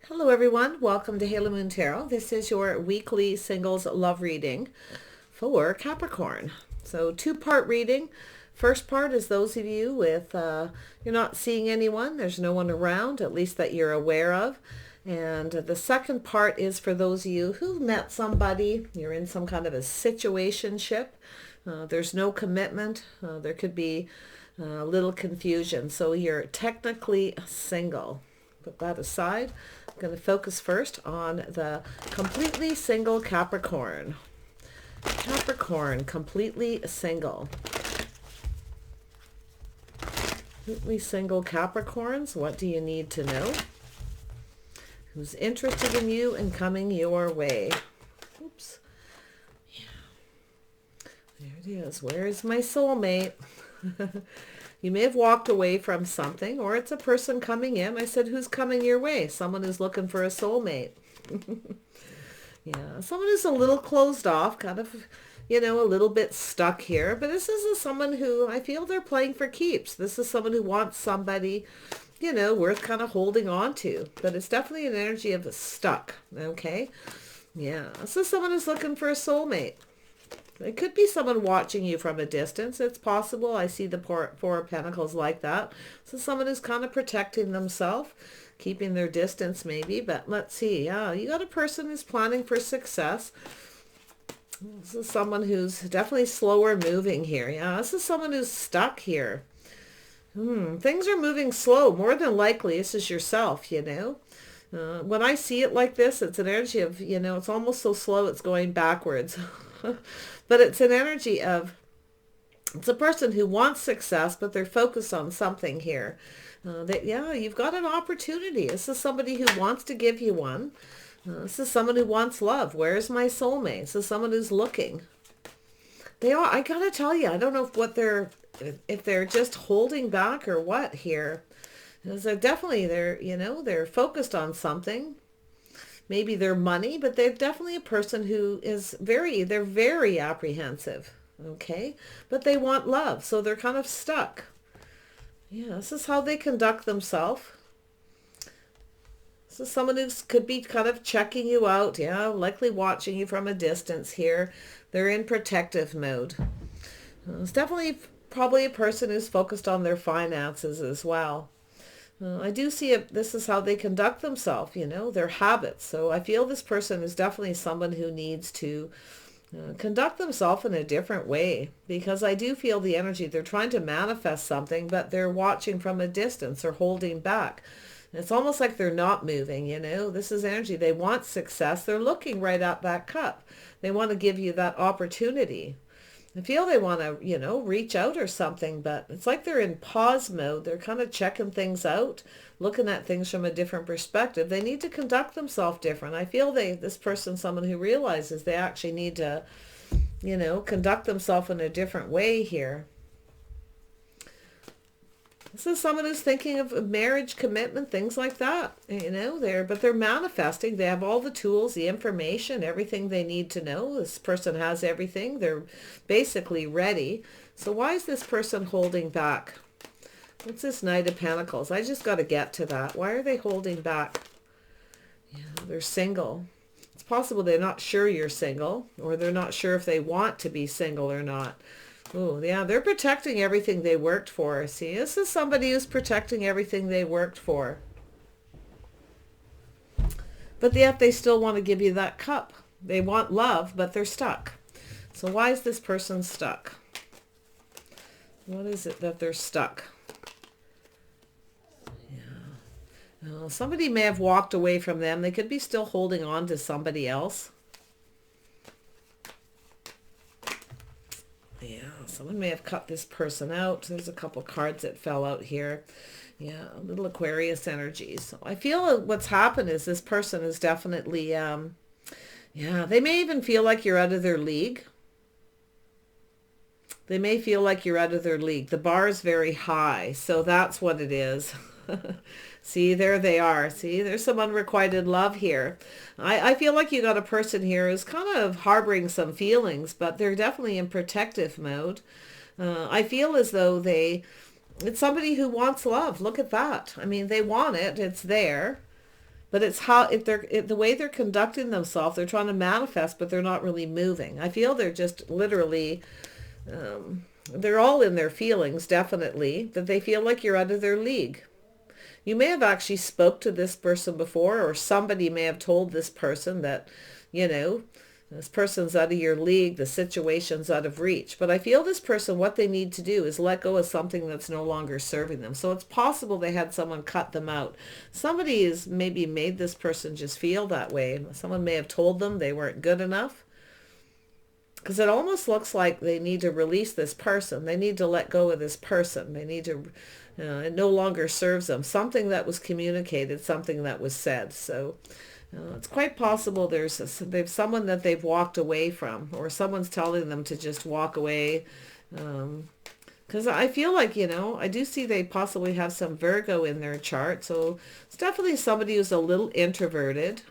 Hello everyone, welcome to Halo Moon Tarot. This is your weekly singles love reading for Capricorn. So two-part reading. First part is those of you with, you're not seeing anyone, there's no one around, at least that you're aware of. And the second part is for those of you who met somebody, you're in some kind of a situationship. There's no commitment, there could be a little confusion. So you're technically single. Put that aside. I'm going to focus first on the completely single Capricorn. Capricorn, completely single. Completely single Capricorns, what do you need to know? Who's interested in you and coming your way? Oops. Yeah. There it is. Where is my soulmate? You may have walked away from something, or it's a person coming in. I said, who's coming your way? Someone who's looking for a soulmate. Yeah, someone who's a little closed off, kind of, a little bit stuck here. But this is someone who I feel they're playing for keeps. This is someone who wants somebody, worth kind of holding on to. But it's definitely an energy of stuck, okay? Yeah, this is someone who's looking for a soulmate. It could be someone watching you from a distance. It's possible. I see the Four of Pentacles like that. So someone who's kind of protecting themselves, keeping their distance maybe. But let's see. Yeah, you got a person who's planning for success. This is someone who's definitely slower moving here. Yeah, this is someone who's stuck here. Things are moving slow. More than likely, this is yourself, When I see it like this, it's an energy of, it's almost so slow it's going backwards. But it's an energy of, it's a person who wants success, but they're focused on something here. You've got an opportunity. This is somebody who wants to give you one. This is someone who wants love. Where's my soulmate? This is someone who's looking. They are, I gotta tell you, I don't know if they're just holding back or what here. Because they're focused on something. Maybe their money, but they're definitely a person who is they're very apprehensive, okay? But they want love, so they're kind of stuck. Yeah, this is how they conduct themselves. This is someone who could be kind of checking you out, yeah, likely watching you from a distance here. They're in protective mode. It's definitely probably a person who's focused on their finances as well. I do see this is how they conduct themselves, their habits. So I feel this person is definitely someone who needs to conduct themselves in a different way, because I do feel the energy. They're trying to manifest something, but they're watching from a distance or holding back. It's almost like they're not moving, This is energy. They want success. They're looking right at that cup. They want to give you that opportunity. I feel they want to, reach out or something, but it's like they're in pause mode. They're kind of checking things out, looking at things from a different perspective. They need to conduct themselves different. I feel this person's someone who realizes they actually need to, conduct themselves in a different way here. This is someone who's thinking of marriage, commitment, things like that. But they're manifesting. They have all the tools, the information, everything they need to know. This person has everything. They're basically ready. So why is this person holding back? What's this Knight of Pentacles? I just got to get to that. Why are they holding back? Yeah, they're single. It's possible they're not sure you're single, or they're not sure if they want to be single or not. Oh, yeah, they're protecting everything they worked for. See, this is somebody who's protecting everything they worked for. But yet they still want to give you that cup. They want love, but they're stuck. So why is this person stuck? What is it that they're stuck? Yeah. Somebody may have walked away from them. They could be still holding on to somebody else. Yeah, someone may have cut this person out. There's a couple cards that fell out here. Yeah, little Aquarius energies. So I feel what's happened is this person is definitely, they may even feel like you're out of their league. They may feel like you're out of their league. The bar is very high, so that's what it is. See, there they are. See, there's some unrequited love here. I feel like you got a person here who's kind of harboring some feelings, but they're definitely in protective mode. I feel as though it's somebody who wants love. Look at that. I mean, they want it. It's there. But it's how, the way they're conducting themselves, they're trying to manifest, but they're not really moving. I feel they're just literally, they're all in their feelings, definitely, that they feel like you're out of their league. You may have actually spoke to this person before, or somebody may have told this person that, you know, this person's out of your league, the situation's out of reach. But I feel this person, what they need to do is let go of something that's no longer serving them. So it's possible they had someone cut them out. Somebody has maybe made this person just feel that way. Someone may have told them they weren't good enough. Because it almost looks like they need to release this person. They need to let go of this person. They need to, it no longer serves them. Something that was communicated, something that was said. So it's quite possible there's someone that they've walked away from, or someone's telling them to just walk away. Because I feel like, I do see they possibly have some Virgo in their chart. So it's definitely somebody who's a little introverted.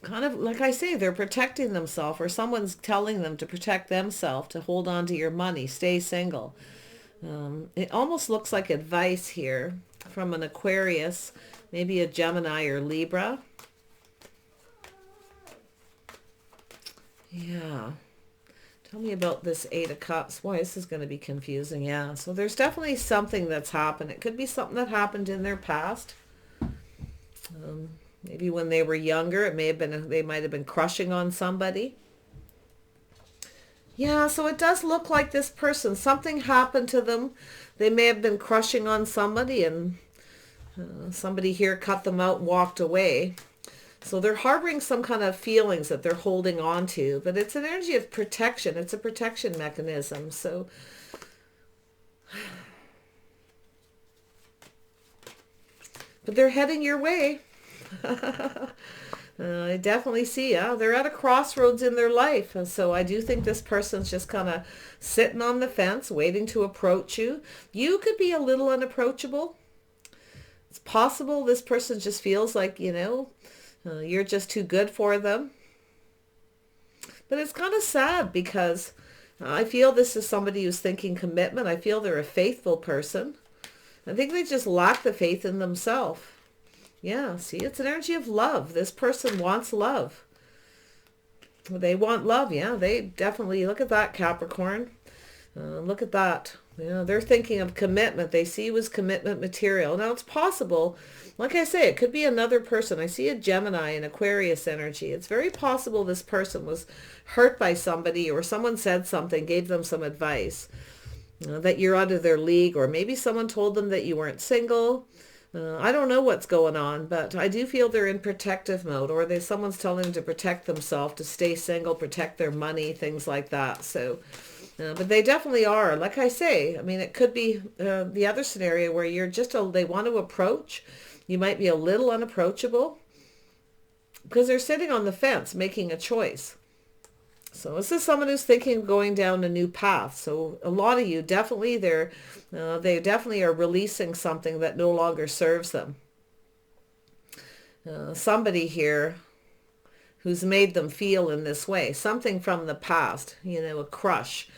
Kind of, like I say, they're protecting themselves, or someone's telling them to protect themselves, to hold on to your money, stay single. It almost looks like advice here from an Aquarius, maybe a Gemini or Libra. Yeah. Tell me about this Eight of Cups. Boy, this is going to be confusing. Yeah. So there's definitely something that's happened. It could be something that happened in their past. Maybe when they were younger, it may have been, they might have been crushing on somebody. Yeah, so it does look like this person, something happened to them. They may have been crushing on somebody, and somebody here cut them out and walked away. So they're harboring some kind of feelings that they're holding on to, but it's an energy of protection. It's a protection mechanism. So but they're heading your way. I definitely see, they're at a crossroads in their life. And so I do think this person's just kind of sitting on the fence, waiting to approach you. You could be a little unapproachable. It's possible this person just feels like, you're just too good for them. But it's kind of sad, because I feel this is somebody who's thinking commitment. I feel they're a faithful person. I think they just lack the faith in themselves. Yeah, see, it's an energy of love. This person wants love. They want love, yeah. They definitely, look at that, Capricorn. Look at that. They're thinking of commitment. They see you as commitment material. Now, it's possible, like I say, it could be another person. I see a Gemini and Aquarius energy. It's very possible this person was hurt by somebody, or someone said something, gave them some advice, that you're out of their league, or maybe someone told them that you weren't single. I don't know what's going on, but I do feel they're in protective mode, or someone's telling them to protect themselves, to stay single, protect their money, things like that. So, but they definitely are. Like I say, I mean, it could be the other scenario where you're just, they want to approach. You might be a little unapproachable, because they're sitting on the fence making a choice. So this is someone who's thinking of going down a new path. So a lot of you, definitely, they definitely are releasing something that no longer serves them. Somebody here who's made them feel in this way, something from the past, a crush.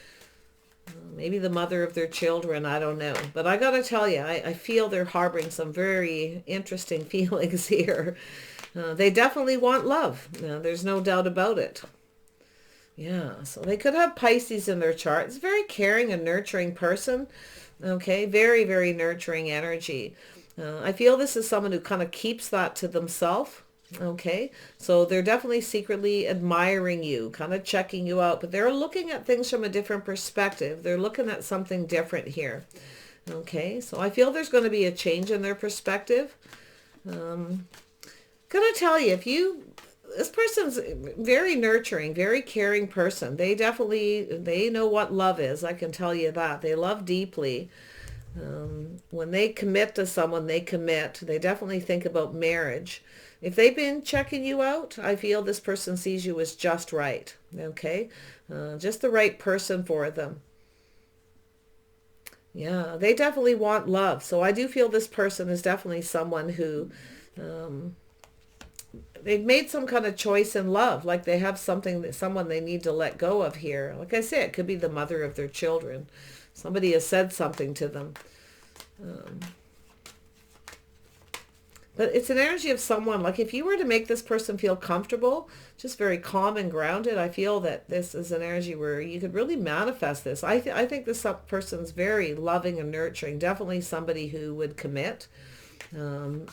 Maybe the mother of their children, I don't know. But I got to tell you, I feel they're harboring some very interesting feelings here. They definitely want love. There's no doubt about it. Yeah, so they could have Pisces in their chart. It's a very caring and nurturing person. Okay, very, very nurturing energy. I feel this is someone who kind of keeps that to themselves. Okay, so they're definitely secretly admiring you, kind of checking you out, but they're looking at things from a different perspective. They're looking at something different here. Okay, so I feel there's going to be a change in their perspective. Gonna tell you, this person's very nurturing, very caring person. They know what love is. I can tell you that. They love deeply. When they commit to someone, they commit. They definitely think about marriage. If they've been checking you out, I feel this person sees you as just right. Okay? Just the right person for them. Yeah, they definitely want love. So I do feel this person is definitely someone who... they've made some kind of choice in love, like they have someone they need to let go of here. Like I say, it could be the mother of their children. Somebody has said something to them. But it's an energy of someone, like if you were to make this person feel comfortable, just very calm and grounded, I feel that this is an energy where you could really manifest this. I think this person's very loving and nurturing, definitely somebody who would commit. Um,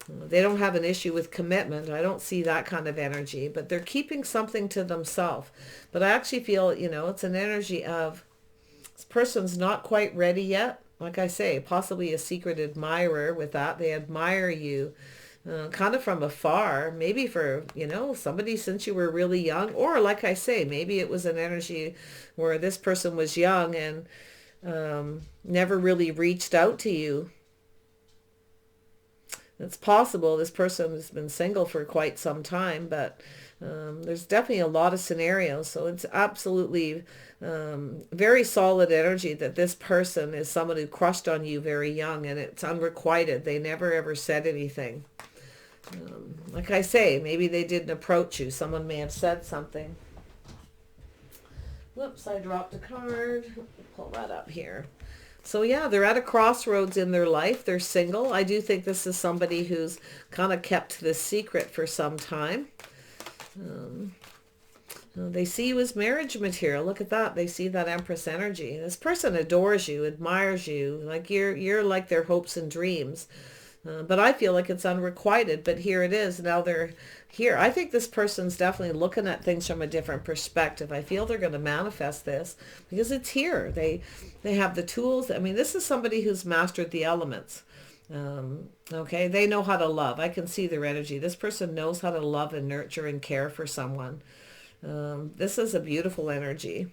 they don't have an issue with commitment. I don't see that kind of energy, but they're keeping something to themselves. But I actually feel, it's an energy of this person's not quite ready yet. Like I say, possibly a secret admirer with that. They admire you kind of from afar, maybe for, somebody since you were really young. Or like I say, maybe it was an energy where this person was young and never really reached out to you. It's possible this person has been single for quite some time, but there's definitely a lot of scenarios. So it's absolutely very solid energy that this person is someone who crushed on you very young, and it's unrequited. They never ever said anything. Like I say, maybe they didn't approach you. Someone may have said something. Whoops, I dropped a card. Pull that up here. So yeah, they're at a crossroads in their life. They're single. I do think this is somebody who's kind of kept this secret for some time. They see you as marriage material. Look at that. They see that Empress energy. This person adores you, admires you, like you're like their hopes and dreams. But I feel like it's unrequited. But here it is. Now they're here. I think this person's definitely looking at things from a different perspective. I feel they're going to manifest this because it's here. They have the tools. I mean, this is somebody who's mastered the elements. Okay, they know how to love. I can see their energy. This person knows how to love and nurture and care for someone. This is a beautiful energy.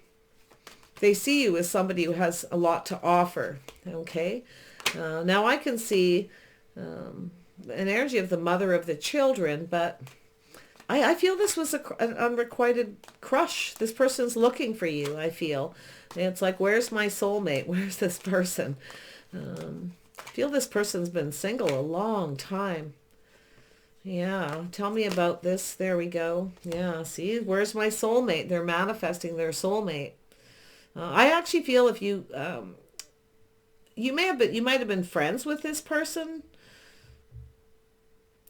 They see you as somebody who has a lot to offer. Okay, now I can see an energy of the mother of the children, but I feel this was an unrequited crush. This person's looking for you, I feel. And it's like, where's my soulmate? Where's this person? I feel this person's been single a long time. Yeah, tell me about this. There we go. Yeah, see, where's my soulmate? They're manifesting their soulmate. I actually feel if you, you might have been friends with this person.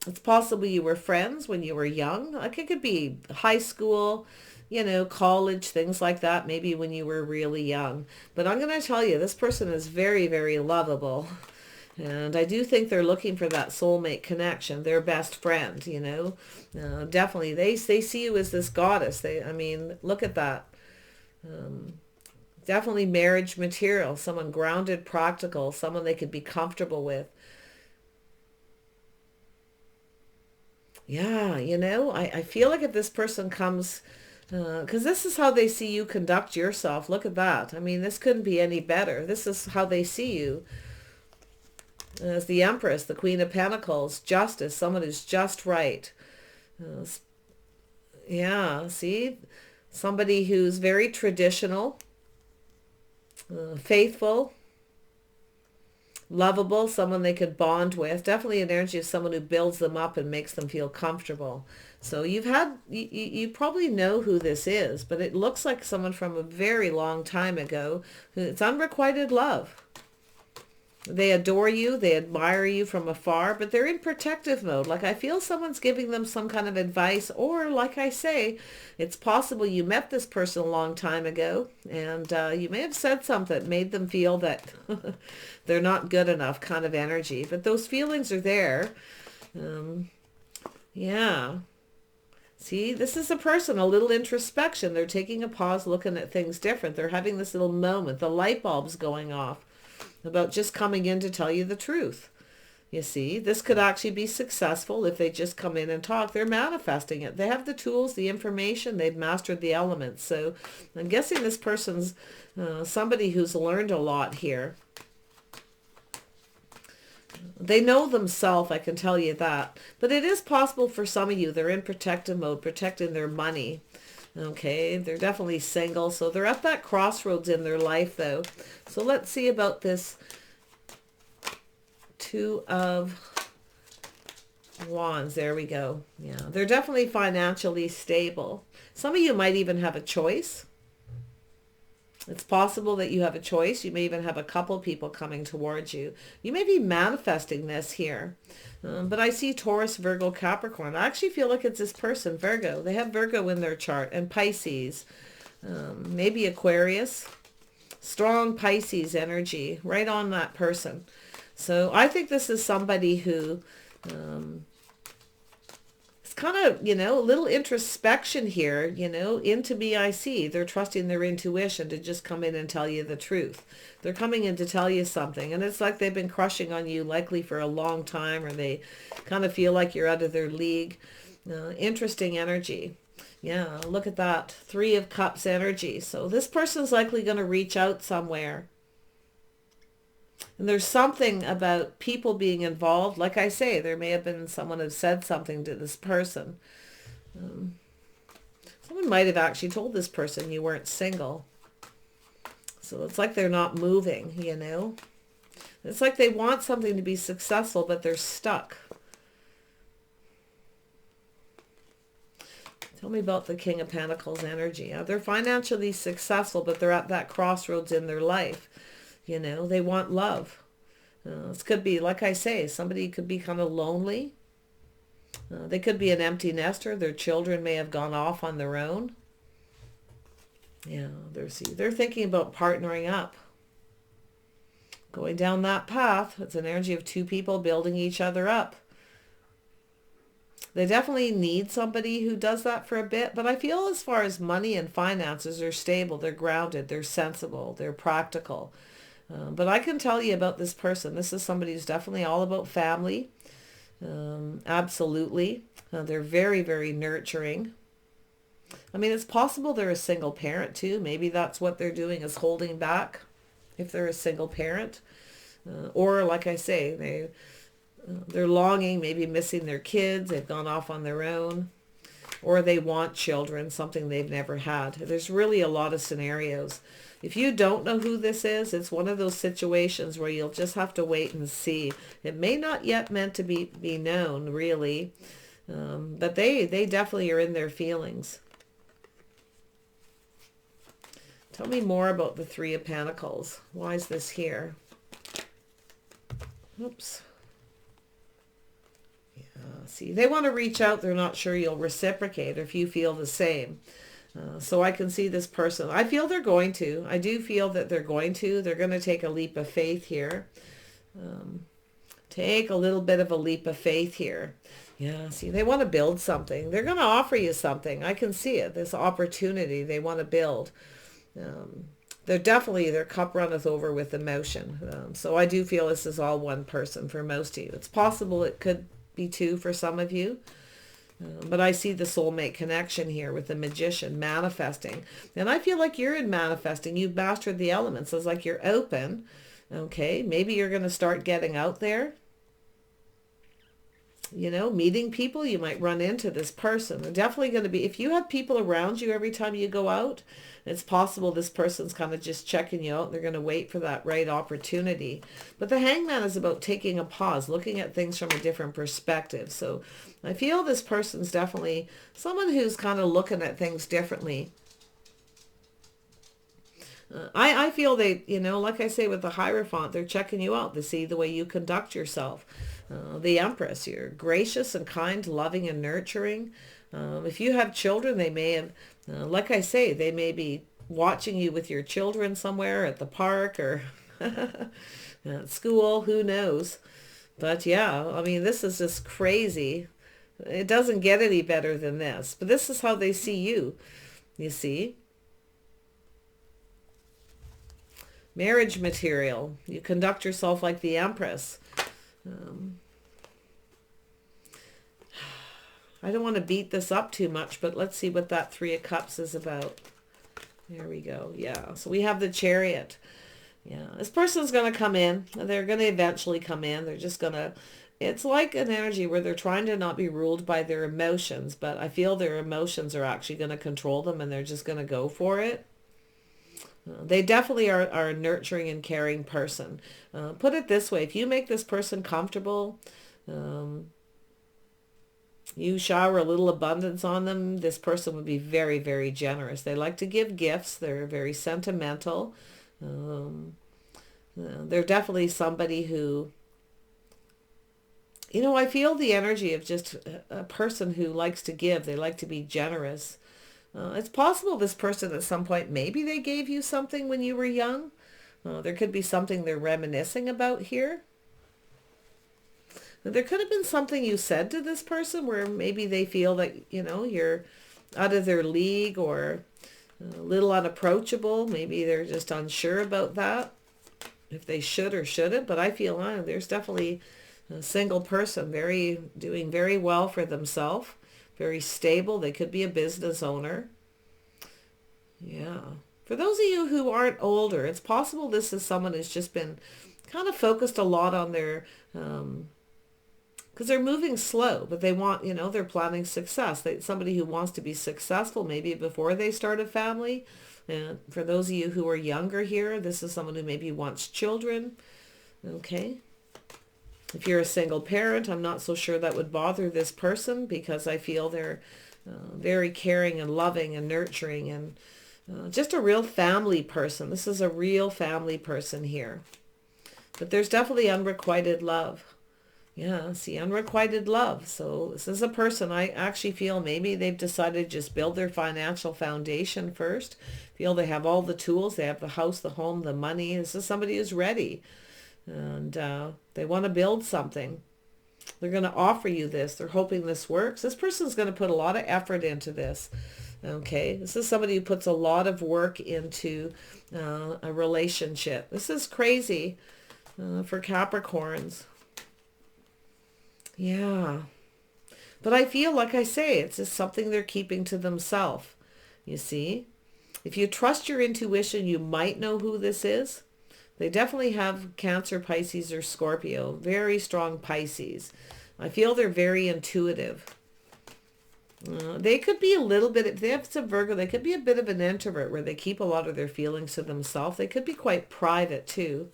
It's possible you were friends when you were young. Like it could be high school, college, things like that. Maybe when you were really young. But I'm going to tell you, this person is very, very lovable. And I do think they're looking for that soulmate connection, their best friend, definitely. They see you as this goddess. Look at that. Definitely marriage material, someone grounded, practical, someone they could be comfortable with. Yeah, I feel like if this person comes, because this is how they see you conduct yourself. Look at that. This couldn't be any better. This is how they see you. As the Empress, the Queen of Pentacles, justice, someone who's just right. Yeah, see? Somebody who's very traditional, faithful, lovable, someone they could bond with. Definitely an energy of someone who builds them up and makes them feel comfortable. So you probably know who this is, but it looks like someone from a very long time ago. It's unrequited love. They adore you, they admire you from afar, but they're in protective mode. Like I feel someone's giving them some kind of advice, or like I say, it's possible you met this person a long time ago and you may have said something that made them feel that they're not good enough, kind of energy. But those feelings are there. Yeah. See, this is a person, a little introspection. They're taking a pause, looking at things different. They're having this little moment. The light bulb's going off about just coming in to tell you the truth. You see, this could actually be successful if they just come in and talk. They're manifesting it. They have the tools, the information. They've mastered the elements. So I'm guessing this person's somebody who's learned a lot here. They know themselves, I can tell you that. But it is possible for some of you, they're in protective mode, protecting their money. Okay, they're definitely single, so they're at that crossroads in their life, though. So let's see about this Two of Wands. There we go. Yeah, they're definitely financially stable. Some of you might even have a choice. It's possible that you have a choice. You may even have a couple people coming towards you. You may be manifesting this here. But I see Taurus, Virgo, Capricorn. I actually feel like it's this person, Virgo. They have Virgo in their chart, and Pisces. Maybe Aquarius. Strong Pisces energy right on that person. So I think this is somebody who it's kind of, a little introspection here, into me I see. They're trusting their intuition to just come in and tell you the truth. They're coming in to tell you something. And it's like they've been crushing on you likely for a long time, or they kind of feel like you're out of their league. Interesting energy. Yeah, look at that. 3 of Cups energy. So this person's likely going to reach out somewhere. And there's something about people being involved. Like I say, there may have been someone who said something to this person. Someone might have actually told this person you weren't single. So it's like they're not moving, It's like they want something to be successful, but they're stuck. Tell me about the King of Pentacles energy. They're financially successful, but they're at that crossroads in their life. They want love. This could be, like I say, somebody could be kind of lonely. They could be an empty nester. Their children may have gone off on their own. Yeah, they're thinking about partnering up. Going down that path. It's an energy of 2 people building each other up. They definitely need somebody who does that for a bit, but I feel as far as money and finances, they're stable, they're grounded, they're sensible, they're practical. But I can tell you about this person. This is somebody who's definitely all about family. Absolutely. They're very, very nurturing. I mean, it's possible they're a single parent too. Maybe that's what they're doing, is holding back if they're a single parent. Or like I say, they're longing, maybe missing their kids. They've gone off on their own. Or they want children, something they've never had. There's really a lot of scenarios. If you don't know who this is, it's one of those situations where you'll just have to wait and see. It may not yet meant to be known, really. But they definitely are in their feelings. Tell me more about the 3 of Pentacles. Why is this here? Oops. See, they want to reach out. They're not sure you'll reciprocate, or if you feel the same. So I can see this person. I feel they're going to. I do feel that they're going to. They're going to take a leap of faith here. Take a little bit of a leap of faith here. Yeah, see, they want to build something. They're going to offer you something. I can see it. This opportunity they want to build. Their cup runneth over with emotion. So I do feel this is all one person for most of you. It's possible it could be 2 for some of you. But I see the soulmate connection here with the Magician manifesting. And I feel like you're in manifesting. You've mastered the elements. It's like you're open. Okay, maybe you're going to start getting out there. Meeting people. You might run into this person. They're definitely going to be, if you have people around you every time you go out, it's possible this person's kind of just checking you out. They're going to wait for that right opportunity. But the Hangman is about taking a pause, looking at things from a different perspective. So I feel this person's definitely someone who's kind of looking at things differently. I feel they, like I say with the Hierophant, they're checking you out. They see the way you conduct yourself. The Empress, you're gracious and kind, loving and nurturing. If you have children, they may have, like I say, they may be watching you with your children somewhere at the park or at school, who knows. But yeah, I mean, this is just crazy. It doesn't get any better than this. But this is how they see you, you see. Marriage material. You conduct yourself like the Empress. I don't want to beat this up too much, but let's see what that 3 of Cups is about. There we go. Yeah. So we have the Chariot. Yeah. This person's going to come in. They're going to eventually come in. They're just going to, it's like an energy where they're trying to not be ruled by their emotions, but I feel their emotions are actually going to control them and they're just going to go for it. They definitely are a nurturing and caring person. Put it this way, if you make this person comfortable, You shower a little abundance on them, this person would be very, very generous. They like to give gifts. They're very sentimental. Um, they're definitely somebody who, I feel the energy of just a person who likes to give. They like to be generous. It's possible this person at some point, maybe they gave you something when you were young. There could be something they're reminiscing about here. There could have been something you said to this person where maybe they feel that, you're out of their league or a little unapproachable. Maybe they're just unsure about that, if they should or shouldn't. But I feel there's definitely a single person doing very well for themselves, very stable. They could be a business owner. Yeah. For those of you who aren't older, it's possible this is someone who's just been kind of focused a lot on their, because they're moving slow, but they want, they're planning success. Somebody who wants to be successful maybe before they start a family. And for those of you who are younger here, this is someone who maybe wants children. Okay. If you're a single parent, I'm not so sure that would bother this person, because I feel they're very caring and loving and nurturing and just a real family person. This is a real family person here. But there's definitely unrequited love. Yeah, see, unrequited love. So this is a person I actually feel maybe they've decided to just build their financial foundation first. Feel they have all the tools. They have the house, the home, the money. This is somebody who's ready. And they want to build something. They're going to offer you this. They're hoping this works. This person's going to put a lot of effort into this. Okay, this is somebody who puts a lot of work into a relationship. This is crazy for Capricorns. Yeah. But I feel, like I say, it's just something they're keeping to themselves. You see? If you trust your intuition, you might know who this is. They definitely have Cancer, Pisces, or Scorpio. Very strong Pisces. I feel they're very intuitive. They could be a little bit, if they have some Virgo, they could be a bit of an introvert where they keep a lot of their feelings to themselves. They could be quite private too.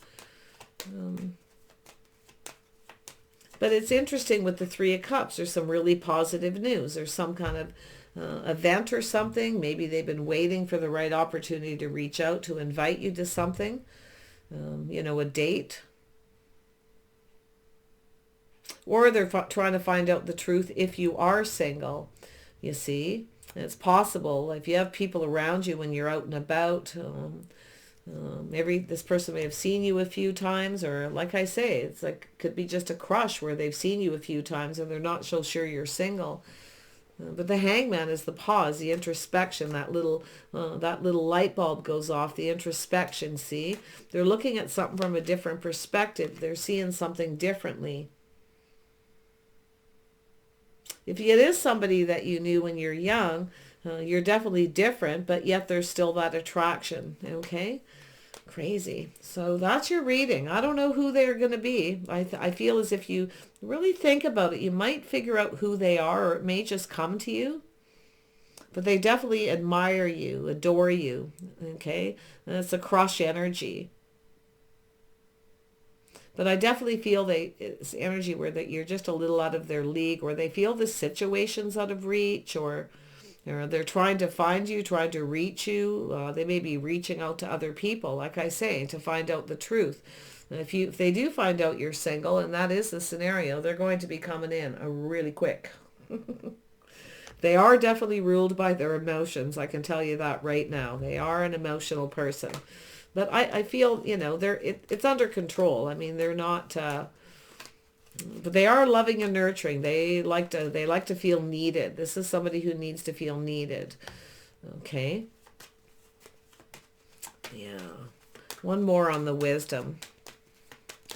But it's interesting with the Three of Cups. There's some really positive news. There's some kind of event or something. Maybe they've been waiting for the right opportunity to reach out to invite you to something. A date. Or they're trying to find out the truth if you are single. You see, it's possible if you have people around you when you're out and about. This person may have seen you a few times, or like I say, it's like could be just a crush where they've seen you a few times and they're not so sure you're single. But the Hangman is the pause, the introspection. That little light bulb goes off. The introspection. See, they're looking at something from a different perspective. They're seeing something differently. If it is somebody that you knew when you're young, you're definitely different, but yet there's still that attraction. Okay? Crazy. So that's your reading. I don't know who they're going to be. I feel as if you really think about it, you might figure out who they are, or it may just come to you. But they definitely admire you, adore you. Okay? And it's a crush energy. But I definitely feel it's energy where that you're just a little out of their league, or they feel the situation's out of reach, or they're trying to find you, trying to reach you. They may be reaching out to other people, like I say, to find out the truth. And if they do find out you're single, and that is the scenario, they're going to be coming in really quick. They are definitely ruled by their emotions. I can tell you that right now. They are an emotional person. But I feel, it's under control. I mean, they're not, but they are loving and nurturing. They like to feel needed. This is somebody who needs to feel needed. Okay. Yeah. One more on the wisdom.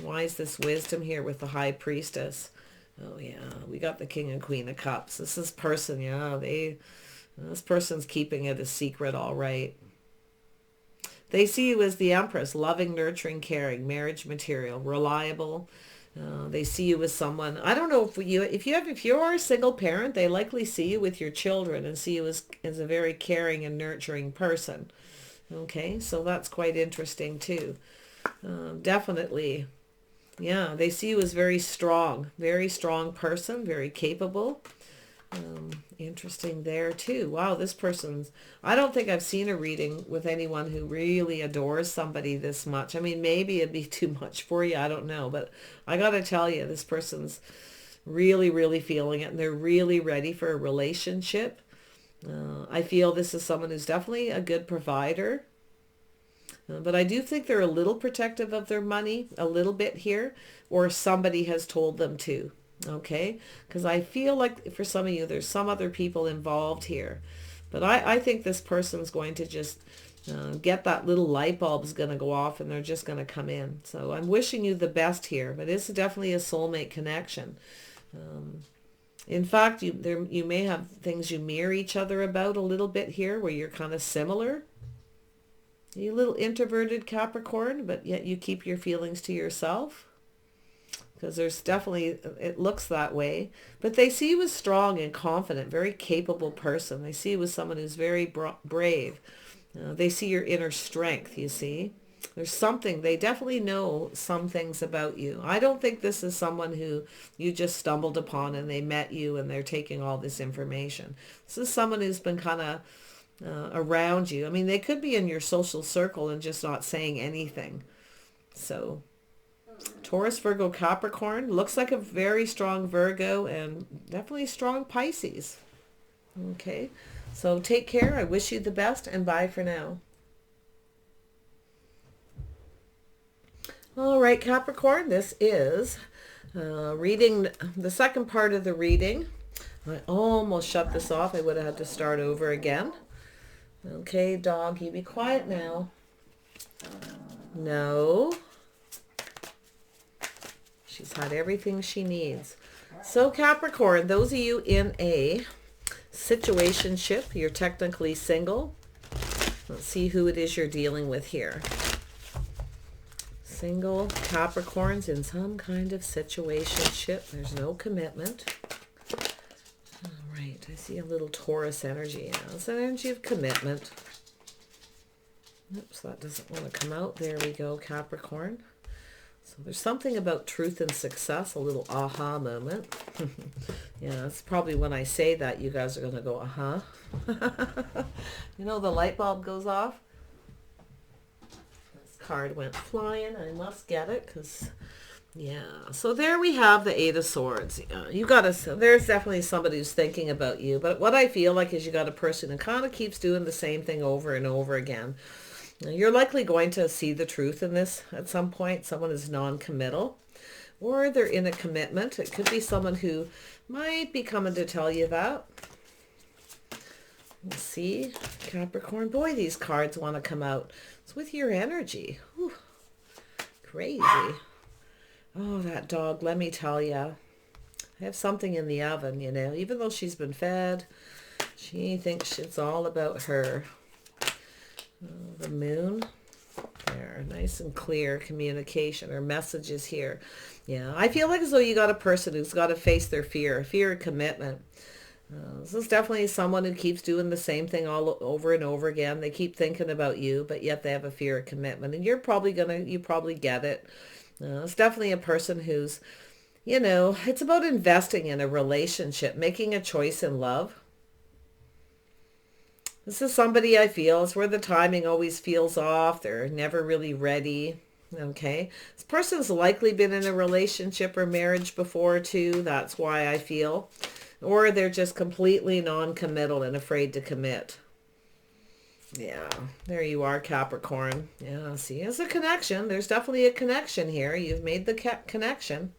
Why is this wisdom here with the High Priestess? Oh yeah, we got the King and Queen of Cups. This is person, this person's keeping it a secret, all right. They see you as the Empress, loving, nurturing, caring, marriage material, reliable. They see you as someone. I don't know if you are a single parent, they likely see you with your children and see you as a very caring and nurturing person. Okay, so that's quite interesting too. Definitely. Yeah, they see you as very strong person, very capable. Interesting there too. Wow, this person's, I don't think I've seen a reading with anyone who really adores somebody this much. I mean, maybe it'd be too much for you. I don't know. But I got to tell you, this person's really, really feeling it, and they're really ready for a relationship. I feel this is someone who's definitely a good provider. But I do think they're a little protective of their money, a little bit here, or somebody has told them to. Okay, because I feel like for some of you, there's some other people involved here. But I think this person's going to just get that little light bulb's going to go off, and they're just going to come in. So I'm wishing you the best here, but it's definitely a soulmate connection. In fact, you may have things you mirror each other about a little bit here, where you're kind of similar. You little introverted Capricorn, but yet you keep your feelings to yourself. Because there's definitely, it looks that way. But they see you as strong and confident, very capable person. They see you as someone who's very brave. They see your inner strength, you see. There's something, they definitely know some things about you. I don't think this is someone who you just stumbled upon and they met you and they're taking all this information. This is someone who's been kind of around you. I mean, they could be in your social circle and just not saying anything. So Taurus, Virgo, Capricorn looks like a very strong Virgo and definitely strong Pisces. Okay, so take care. I wish you the best, and bye for now. All right, Capricorn, this is reading the second part of the reading. I almost shut this off. I would have had to start over again. Okay, dog, you be quiet now. No. She's had everything she needs. So Capricorn, those of you in a situationship, you're technically single. Let's see who it is you're dealing with here. Single Capricorns in some kind of situationship. There's no commitment. All right, I see a little Taurus energy. Yeah, it's an energy of commitment. Oops, that doesn't want to come out. There we go, Capricorn. So there's something about truth and success, a little aha moment. Yeah, it's probably when I say that you guys are going to go, uh-huh. You know, the light bulb goes off. This card went flying. I must get it because, yeah. So there we have the Eight of Swords. You got to, there's definitely somebody who's thinking about you. But what I feel like is you got a person who kind of keeps doing the same thing over and over again. You're likely going to see the truth in this at some point. Someone is non-committal, or they're in a commitment. It could be someone who might be coming to tell you that. Let's see, Capricorn. Boy, these cards want to come out. It's with your energy. Whew. Crazy. Oh, that dog, let me tell you. I have something in the oven, you know. Even though she's been fed, she thinks it's all about her. The moon there, nice and clear communication or messages here. Yeah, I feel like as though you got a person who's got to face their fear of commitment. This is definitely someone who keeps doing the same thing all over and over again. They keep thinking about you, but yet they have a fear of commitment, and you probably get it. It's definitely a person who's, you know, it's about investing in a relationship, making a choice in love. This is somebody I feel is where the timing always feels off. They're never really ready. Okay. This person's likely been in a relationship or marriage before too. That's why I feel. Or they're just completely non-committal and afraid to commit. Yeah. There you are, Capricorn. Yeah. See, there's a connection. There's definitely a connection here. You've made the connection.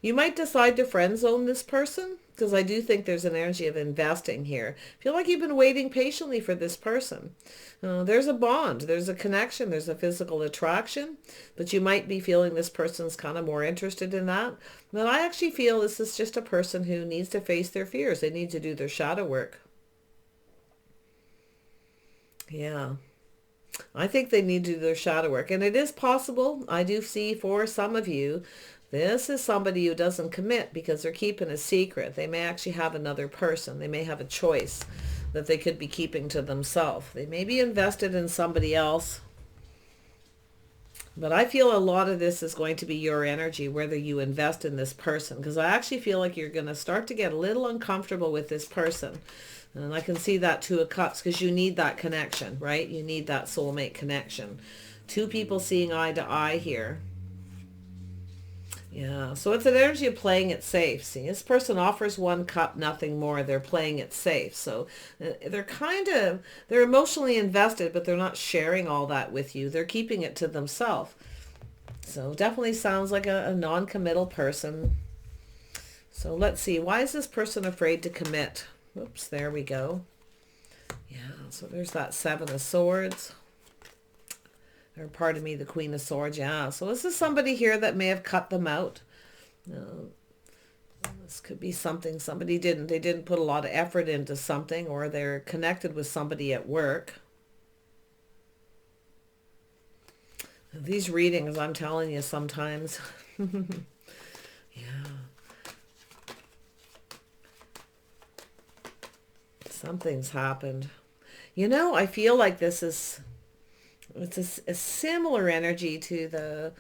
You might decide to friend zone this person, because I do think there's an energy of investing here. I feel like you've been waiting patiently for this person. There's a bond, there's a connection, there's a physical attraction, but you might be feeling this person's kind of more interested in that. But I actually feel this is just a person who needs to face their fears. They need to do their shadow work. Yeah. I think they need to do their shadow work. And it is possible, I do see for some of you, this is somebody who doesn't commit because they're keeping a secret. They may actually have another person. They may have a choice that they could be keeping to themselves. They may be invested in somebody else. But I feel a lot of this is going to be your energy, whether you invest in this person, because I actually feel like you're going to start to get a little uncomfortable with this person. And I can see that Two of Cups, because you need that connection, right? You need that soulmate connection. Two people seeing eye to eye here. Yeah, so it's an energy of playing it safe. See, this person offers one cup, nothing more. They're playing it safe. So they're emotionally invested, but they're not sharing all that with you. They're keeping it to themselves. So definitely sounds like a non-committal person. So let's see. Why is this person afraid to commit? Oops, there we go. Yeah, so there's that Seven of Swords. Or pardon me, the Queen of Swords. Yeah, so this is somebody here that may have cut them out. This could be something they didn't put a lot of effort into something, or they're connected with somebody at work. These readings, I'm telling you, sometimes. Yeah. Something's happened. You know, I feel like this is... It's a similar energy to the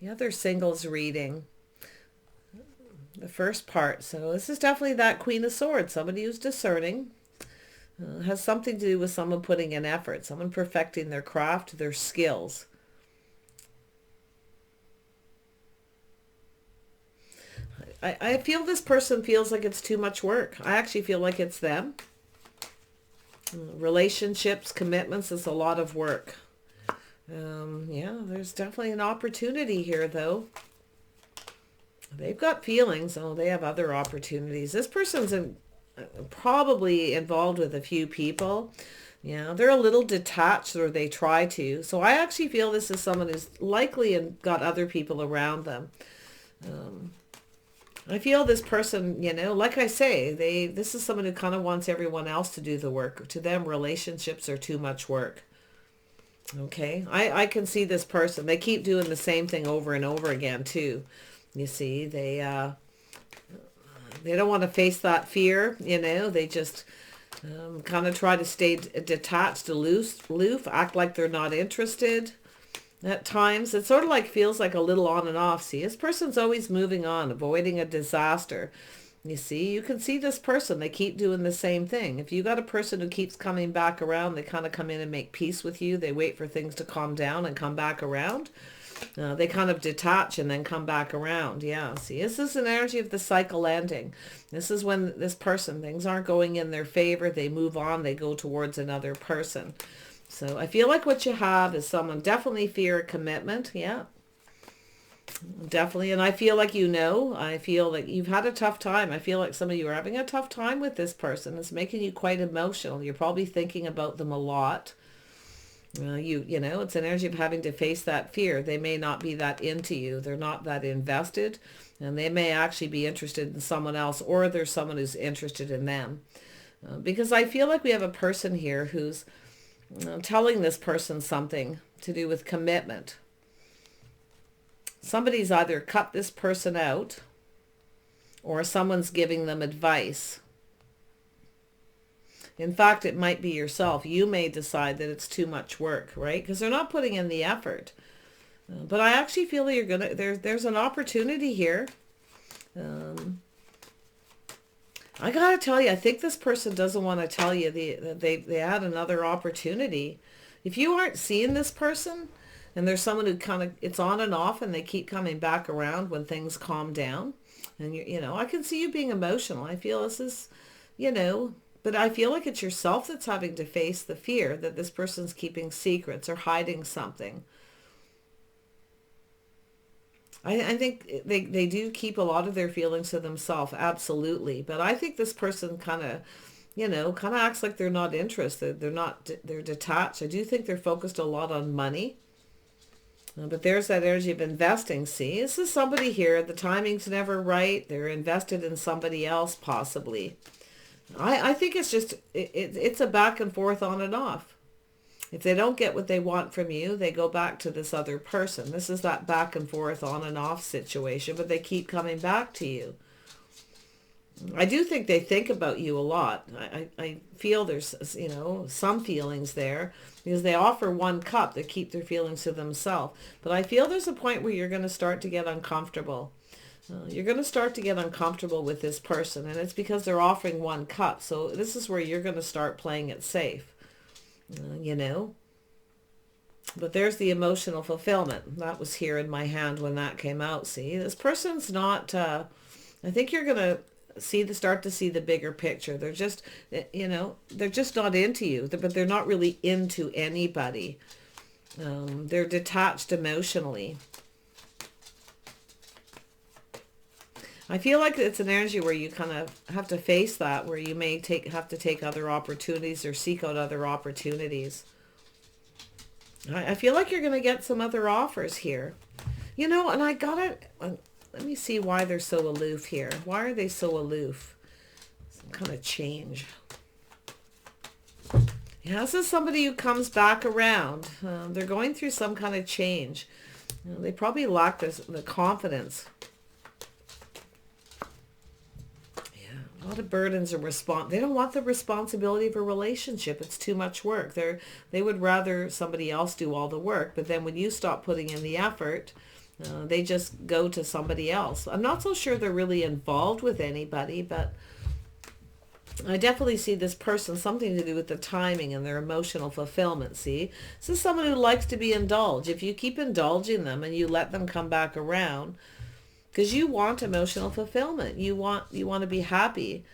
other singles reading, the first part. So this is definitely that Queen of Swords, somebody who's discerning. Has something to do with someone putting in effort, someone perfecting their craft, their skills. I feel this person feels like it's too much work. I actually feel like it's them. Relationships, commitments, is a lot of work. Yeah, there's definitely an opportunity here, though. They've got feelings. Oh, they have other opportunities. This person's probably involved with a few people. Yeah, they're a little detached, or they try to. So I actually feel this is someone who's likely got other people around them. I feel this person, you know, like I say, this is someone who kind of wants everyone else to do the work. To them, relationships are too much work. Okay, I can see this person. They keep doing the same thing over and over again too. You see, they don't want to face that fear. You know, they just kind of try to stay detached, aloof, act like they're not interested. At times, it sort of like feels like a little on and off. See, this person's always moving on, avoiding a disaster. You see, you can see this person. They keep doing the same thing. If you got a person who keeps coming back around, they kind of come in and make peace with you. They wait for things to calm down and come back around. They kind of detach and then come back around. Yeah, see, this is an energy of the cycle ending. This is when this person, things aren't going in their favor. They move on. They go towards another person. So I feel like what you have is someone definitely fear a commitment. Yeah. Definitely. And I feel like, I feel like you've had a tough time. I feel like some of you are having a tough time with this person. It's making you quite emotional. You're probably thinking about them a lot. It's an energy of having to face that fear. They may not be that into you. They're not that invested, and they may actually be interested in someone else, or there's someone who's interested in them. Because I feel like we have a person here who's telling this person something to do with commitment. Somebody's either cut this person out, or someone's giving them advice. In fact, it might be yourself. You may decide that it's too much work, right? Because they're not putting in the effort. But I actually feel that there's an opportunity here. I gotta tell you, I think this person doesn't want to tell you that they had another opportunity. If you aren't seeing this person, and there's someone who kind of, it's on and off, and they keep coming back around when things calm down. And, I can see you being emotional. I feel this is, but I feel like it's yourself that's having to face the fear that this person's keeping secrets or hiding something. I think they do keep a lot of their feelings to themselves, absolutely. But I think this person kind of acts like they're not interested. They're detached. I do think they're focused a lot on money. But there's that energy of investing. See, this is somebody here. The timing's never right. They're invested in somebody else, possibly. I think it's just, it's a back and forth, on and off. If they don't get what they want from you, they go back to this other person. This is that back and forth, on and off situation, but they keep coming back to you. I do think they think about you a lot. I feel there's, you know, some feelings there because they offer one cup. They keep their feelings to themselves. But I feel there's a point where you're going to start to get uncomfortable. You're going to start to get uncomfortable with this person, and it's because they're offering one cup. So this is where you're going to start playing it safe, you know. But there's the emotional fulfillment. That was here in my hand when that came out. See, this person's not, I think you're going to start to see the bigger picture. They're just, you know, they're just not into you, but they're not really into anybody. They're detached emotionally. I feel like it's an energy where you kind of have to face that, where you may have to take other opportunities or seek out other opportunities. I feel like you're going to get some other offers here. You know, and let me see why they're so aloof here. Why are they so aloof? Some kind of change. Yeah, this is somebody who comes back around. They're going through some kind of change. You know, they probably lack the confidence. A lot of burdens and they don't want the responsibility of a relationship. It's too much work. They would rather somebody else do all the work. But then when you stop putting in the effort, they just go to somebody else. I'm not so sure they're really involved with anybody, but I definitely see this person something to do with the timing and their emotional fulfillment. See, this is someone who likes to be indulged. If you keep indulging them and you let them come back around, because you want emotional fulfillment. You want to be happy,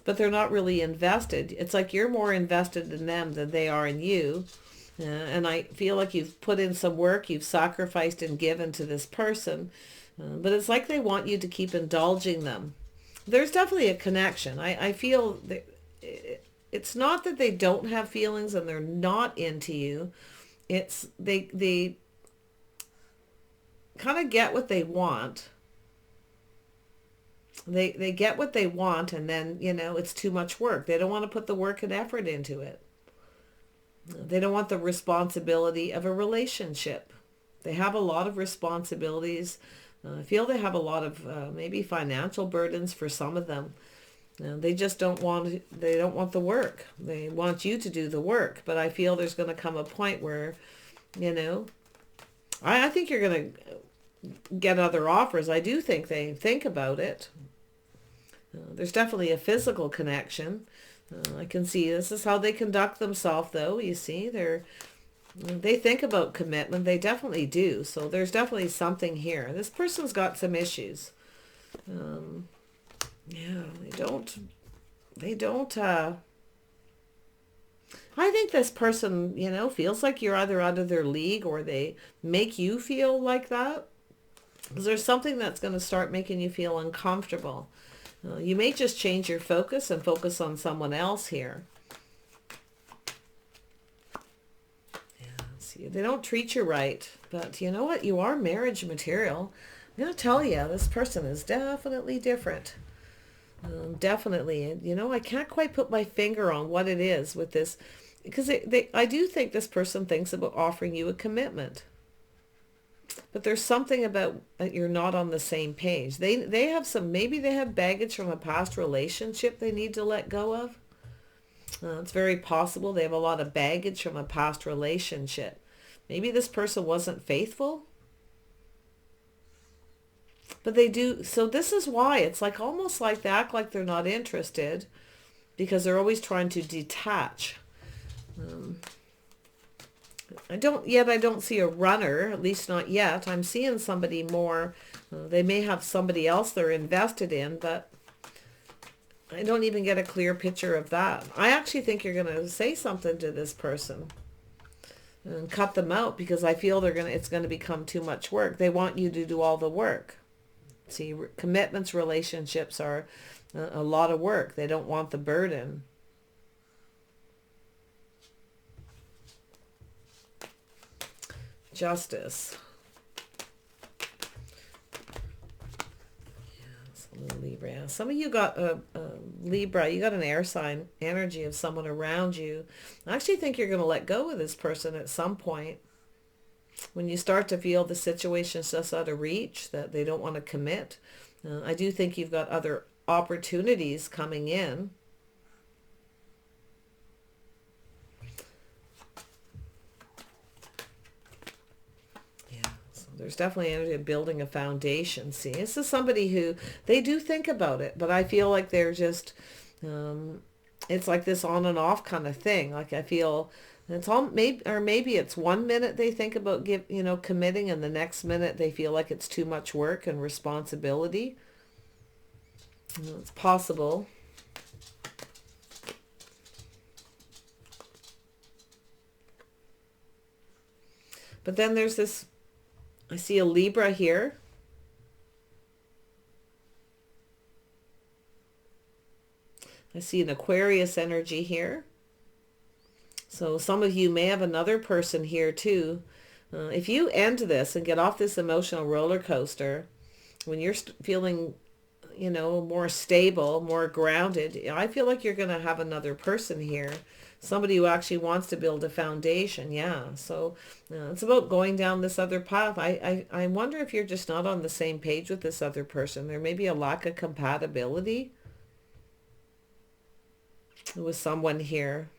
but they're not really invested. It's like you're more invested in them than they are in you. And I feel like you've put in some work, you've sacrificed and given to this person, but it's like they want you to keep indulging them. There's definitely a connection. I feel that it's not that they don't have feelings and they're not into you. It's they kind of get what they want. They get what they want, and then, you know, it's too much work. They don't want to put the work and effort into it. They don't want the responsibility of a relationship. They have a lot of responsibilities. I feel they have a lot of maybe financial burdens for some of them. They just don't want the work. They want you to do the work. But I feel there's going to come a point where, you know, I think you're going to get other offers. I do think they think about it. There's definitely a physical connection. I can see this is how they conduct themselves, though. You see, they think about commitment. They definitely do. So there's definitely something here. This person's got some issues. Yeah, they don't, I think this person, you know, feels like you're either out of their league or they make you feel like that. Because there's something that's going to start making you feel uncomfortable. You may just change your focus and focus on someone else here. Yeah, see, they don't treat you right. But you know what? You are marriage material. I'm going to tell you, this person is definitely different. Definitely. And, you know, I can't quite put my finger on what it is with this. Because I do think this person thinks about offering you a commitment. But there's something about you're not on the same page. They have maybe they have baggage from a past relationship they need to let go of. It's very possible they have a lot of baggage from a past relationship. Maybe this person wasn't faithful. But they do. So this is why it's like almost like they act like they're not interested because they're always trying to detach. I don't see a runner, at least not yet. I'm seeing somebody more. They may have somebody else they're invested in, but I don't even get a clear picture of that. I actually think you're going to say something to this person and cut them out because I feel it's going to become too much work. They want you to do all the work. See, commitments, relationships are a lot of work. They don't want the burden. Justice. Yes, a little Libra. Some of you got Libra. You got an air sign energy of someone around you. I actually think you're going to let go of this person at some point. When you start to feel the situation's just out of reach, that they don't want to commit. I do think you've got other opportunities coming in. There's definitely energy of building a foundation. See, this is somebody who, they do think about it, but I feel like they're just, it's like this on and off kind of thing. Like I feel it's all maybe, or maybe it's 1 minute they think about committing, and the next minute they feel like it's too much work and responsibility. It's possible. But then there's this, I see a Libra here. I see an Aquarius energy here. So some of you may have another person here too. If you end this and get off this emotional roller coaster, when you're feeling, more stable, more grounded, I feel like you're going to have another person here. Somebody who actually wants to build a foundation. Yeah. So it's about going down this other path. I wonder if you're just not on the same page with this other person. There may be a lack of compatibility with someone here.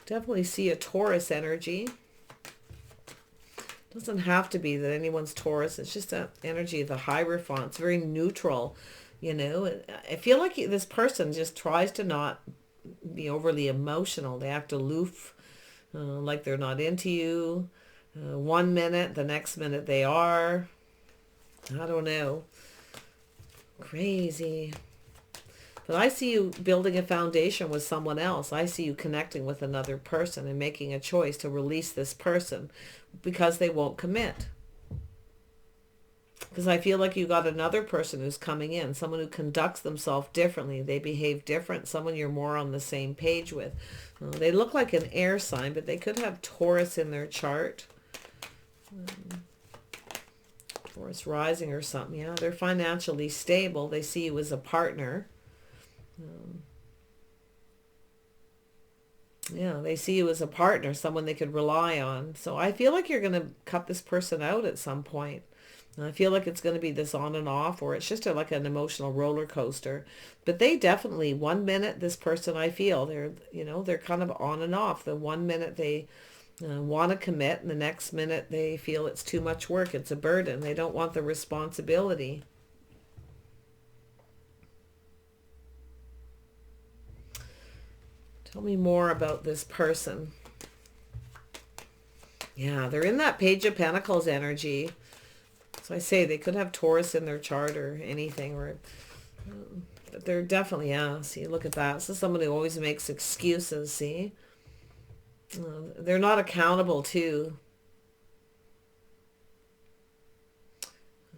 Definitely see a Taurus energy. Doesn't have to be that anyone's Taurus. It's just that energy of the Hierophant. It's very neutral. I feel like this person just tries to not be overly emotional. They act aloof, like they're not into you. 1 minute, the next minute they are. I don't know. Crazy. But I see you building a foundation with someone else. I see you connecting with another person and making a choice to release this person because they won't commit. Because I feel like you got another person who's coming in, someone who conducts themselves differently. They behave different, someone you're more on the same page with. They look like an air sign, but they could have Taurus in their chart. Taurus rising or something. Yeah, they're financially stable. They see you as a partner. Yeah, they see you as a partner, someone they could rely on. So I feel like you're going to cut this person out at some point. I feel like it's going to be this on and off, or it's just like an emotional roller coaster. But they definitely, 1 minute, this person, I feel, they're kind of on and off. The 1 minute they want to commit, and the next minute they feel it's too much work. It's a burden. They don't want the responsibility. Tell me more about this person. Yeah, they're in that Page of Pentacles energy. So I say they could have Taurus in their chart or anything, but they're definitely, yeah, see, look at that. This is someone who always makes excuses, see? They're not accountable too.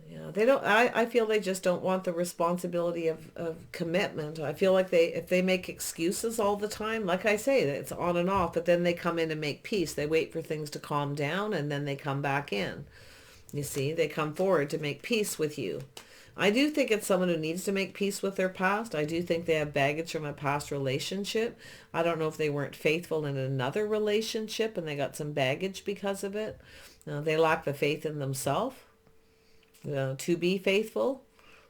Yeah, they don't, I feel they just don't want the responsibility of commitment. I feel like if they make excuses all the time, like I say, it's on and off, but then they come in and make peace. They wait for things to calm down and then they come back in. You see, they come forward to make peace with you. I do think it's someone who needs to make peace with their past. I do think they have baggage from a past relationship. I don't know if they weren't faithful in another relationship and they got some baggage because of it. They lack the faith in themselves to be faithful.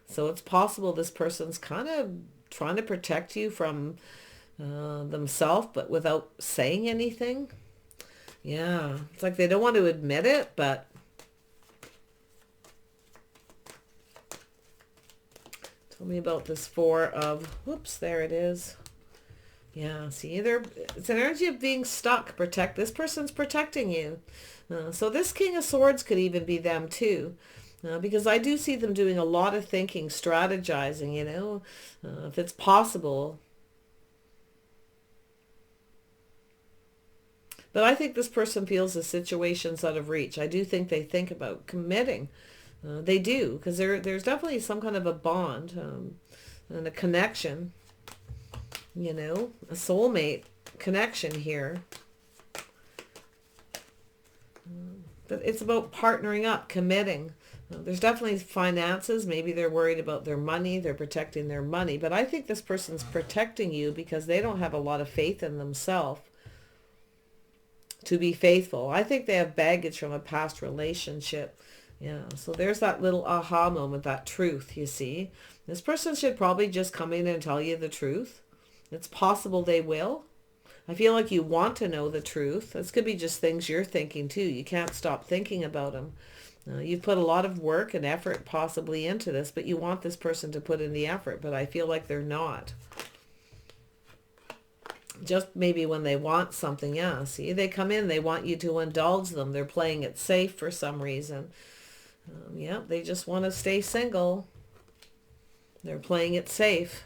So it's possible this person's kind of trying to protect you from themselves, but without saying anything. Yeah, it's like they don't want to admit it, but tell me about this Four of, whoops, there it is. Yeah, see, it's an energy of being stuck. This person's protecting you. So this King of Swords could even be them too. Because I do see them doing a lot of thinking, strategizing, if it's possible. But I think this person feels the situation's out of reach. I do think they think about committing. They do, because there's definitely some kind of a bond and a connection, a soulmate connection here. But it's about partnering up, committing. There's definitely finances. Maybe they're worried about their money. They're protecting their money. But I think this person's protecting you because they don't have a lot of faith in themselves to be faithful. I think they have baggage from a past relationship. Yeah, so there's that little aha moment, that truth, you see. This person should probably just come in and tell you the truth. It's possible they will. I feel like you want to know the truth. This could be just things you're thinking too. You can't stop thinking about them. You've put a lot of work and effort possibly into this, but you want this person to put in the effort, but I feel like they're not. Just maybe when they want something, yeah. See, they come in, they want you to indulge them. They're playing it safe for some reason. Yeah, they just want to stay single. They're playing it safe.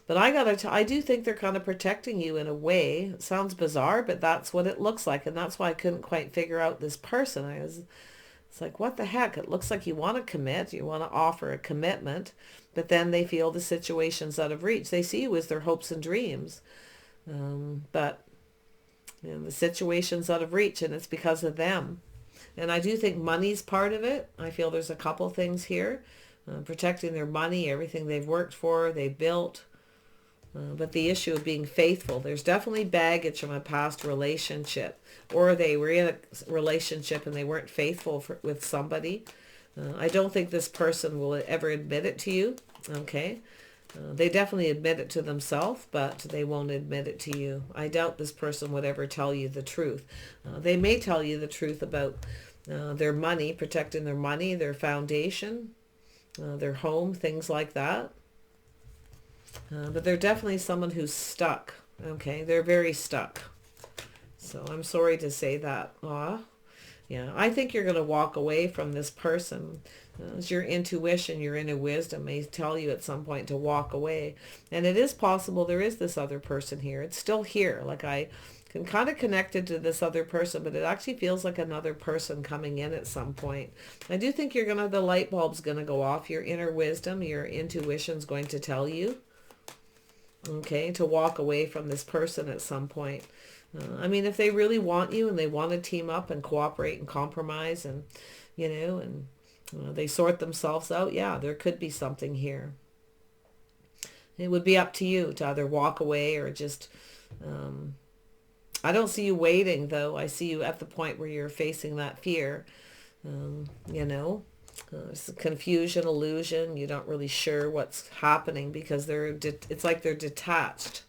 But I do think they're kind of protecting you in a way. It sounds bizarre, but that's what it looks like. And that's why I couldn't quite figure out this person. It's like, what the heck? It looks like you want to commit. You want to offer a commitment. But then they feel the situation's out of reach. They see you as their hopes and dreams. But you know, the situation's out of reach, and it's because of them. And I do think money's part of it. I feel there's a couple things here. Protecting their money, everything they've worked for, they built. But the issue of being faithful, there's definitely baggage from a past relationship. Or they were in a relationship and they weren't faithful with somebody. I don't think this person will ever admit it to you. Okay. They definitely admit it to themselves, but they won't admit it to you. I doubt this person would ever tell you the truth. They may tell you the truth about their money, protecting their money, their foundation, their home, things like that. But they're definitely someone who's stuck. Okay, they're very stuck. So I'm sorry to say that. Yeah, I think you're going to walk away from this person. It's your intuition, your inner wisdom may tell you at some point to walk away. And it is possible there is this other person here. It's still here. Like I can kind of connect it to this other person, but it actually feels like another person coming in at some point. I do think the light bulb's going to go off. Your inner wisdom, your intuition's going to tell you, okay, to walk away from this person at some point. I mean, if they really want you and they want to team up and cooperate and compromise and, you know, and they sort themselves out, yeah, there could be something here. It would be up to you to either walk away or just, I don't see you waiting though. I see you at the point where you're facing that fear, you know. It's confusion, illusion. You're not really sure what's happening because it's like they're detached.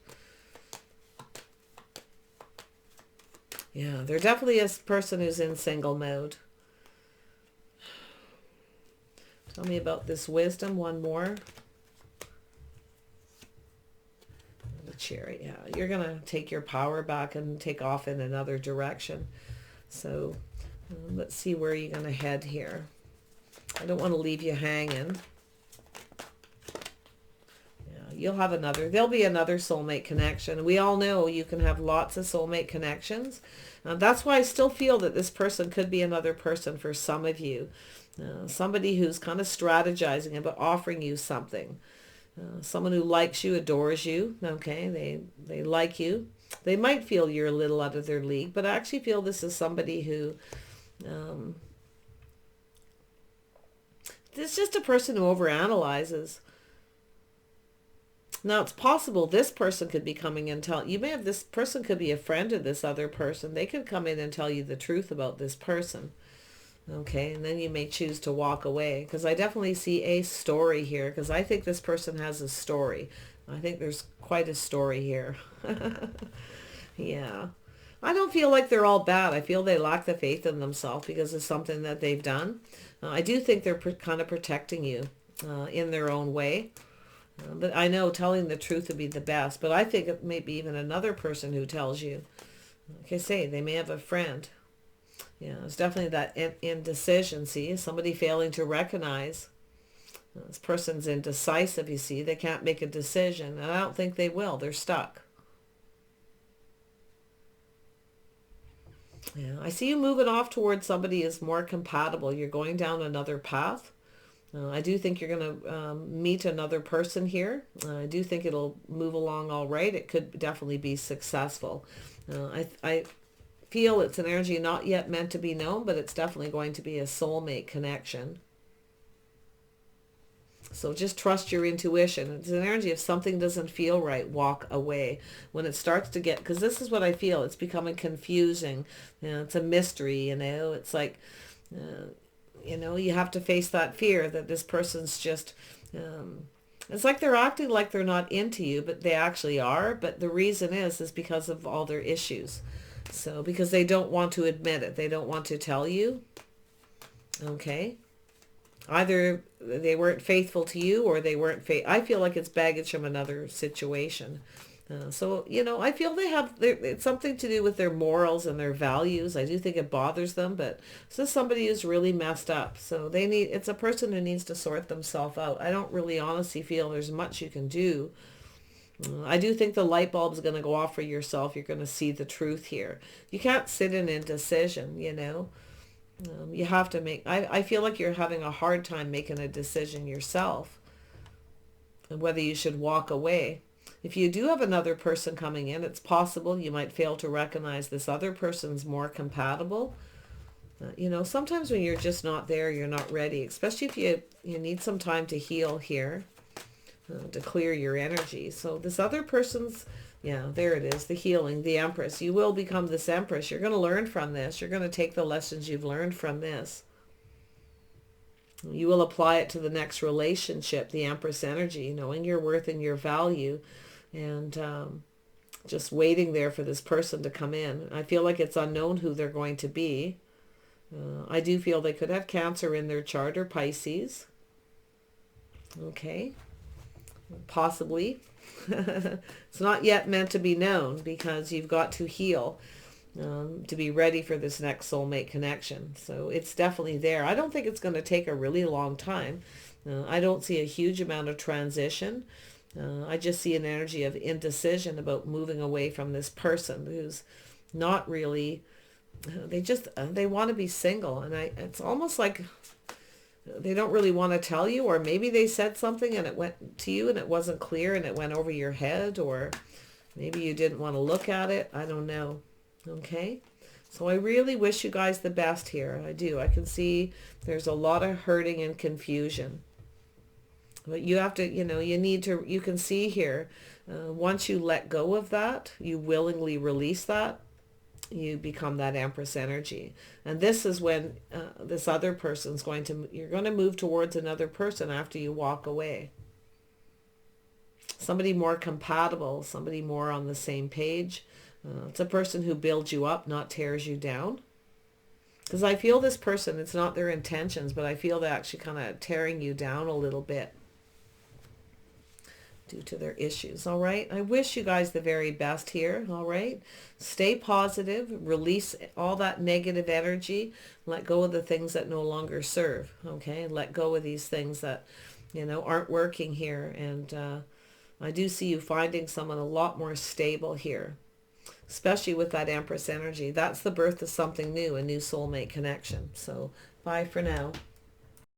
Yeah, they're definitely a person who's in single mode. Tell me about this wisdom. One more. The Chariot. Yeah, you're going to take your power back and take off in another direction. So let's see where you're going to head here. I don't want to leave you hanging. Yeah, there'll be another soulmate connection. We all know you can have lots of soulmate connections. That's why I still feel that this person could be another person for some of you. Somebody who's kind of strategizing about offering you something. Someone who likes you, adores you. Okay, they like you. They might feel you're a little out of their league, but I actually feel this is somebody who... it's just a person who overanalyzes. Now, it's possible this person could be coming and this person could be a friend of this other person. They could come in and tell you the truth about this person. Okay, and then you may choose to walk away. Because I definitely see a story here. Because I think this person has a story. I think there's quite a story here. Yeah. I don't feel like they're all bad. I feel they lack the faith in themselves because of something that they've done. I do think they're kind of protecting you in their own way. But I know telling the truth would be the best. But I think it may be even another person who tells you. Like I say, they may have a friend. Yeah, it's definitely that indecision, see? Somebody failing to recognize. This person's indecisive, you see. They can't make a decision. And I don't think they will. They're stuck. Yeah, I see you moving off towards somebody who's more compatible. You're going down another path. I do think you're going to meet another person here. I do think it'll move along all right. It could definitely be successful. I feel it's an energy not yet meant to be known, but it's definitely going to be a soulmate connection. So just trust your intuition. It's an energy, if something doesn't feel right, walk away. When it starts to get, because this is what I feel, it's becoming confusing. You know, it's a mystery, you know. It's like you know, you have to face that fear that this person's just, it's like they're acting like they're not into you, but they actually are. But the reason is because of all their issues. So because they don't want to admit it. They don't want to tell you. Okay. Either they weren't faithful to you or they weren't I feel like it's baggage from another situation. So, you know, I feel it's something to do with their morals and their values. I do think it bothers them, but this is somebody who's really messed up. So it's a person who needs to sort themselves out. I don't really honestly feel there's much you can do. I do think the light bulb is going to go off for yourself. You're going to see the truth here. You can't sit in indecision, you know. You have to I feel like you're having a hard time making a decision yourself and whether you should walk away. If you do have another person coming in, it's possible you might fail to recognize this other person's more compatible. You know, sometimes when you're just not there, you're not ready, especially if you need some time to heal here, to clear your energy. So this other person's, yeah, there it is, the healing, the Empress. You will become this Empress. You're going to learn from this. You're going to take the lessons you've learned from this. You will apply it to the next relationship, the Empress energy, knowing your worth and your value, and just waiting there for this person to come in. I feel like it's unknown who they're going to be. I do feel they could have Cancer in their chart or Pisces. Okay. Possibly. It's not yet meant to be known because you've got to heal to be ready for this next soulmate connection. So it's definitely there. I don't think it's going to take a really long time. I don't see a huge amount of transition. I just see an energy of indecision about moving away from this person who's not really, they want to be single. And it's almost like they don't really want to tell you, or maybe they said something and it went to you and it wasn't clear and it went over your head, or maybe you didn't want to look at it. I don't know. Okay. So I really wish you guys the best here. I do. I can see there's a lot of hurting and confusion. But you have to, you know, you can see here, once you let go of that, you willingly release that, you become that Empress energy. And this is when this other person's you're going to move towards another person after you walk away. Somebody more compatible, somebody more on the same page. It's a person who builds you up, not tears you down. Because I feel this person, it's not their intentions, but I feel they're actually kind of tearing you down a little bit due to their issues. All right. I wish you guys the very best here. All right. Stay positive. Release all that negative energy. Let go of the things that no longer serve. Okay. Let go of these things that, you know, aren't working here. And I do see you finding someone a lot more stable here, especially with that Empress energy. That's the birth of something new, a new soulmate connection. So bye for now.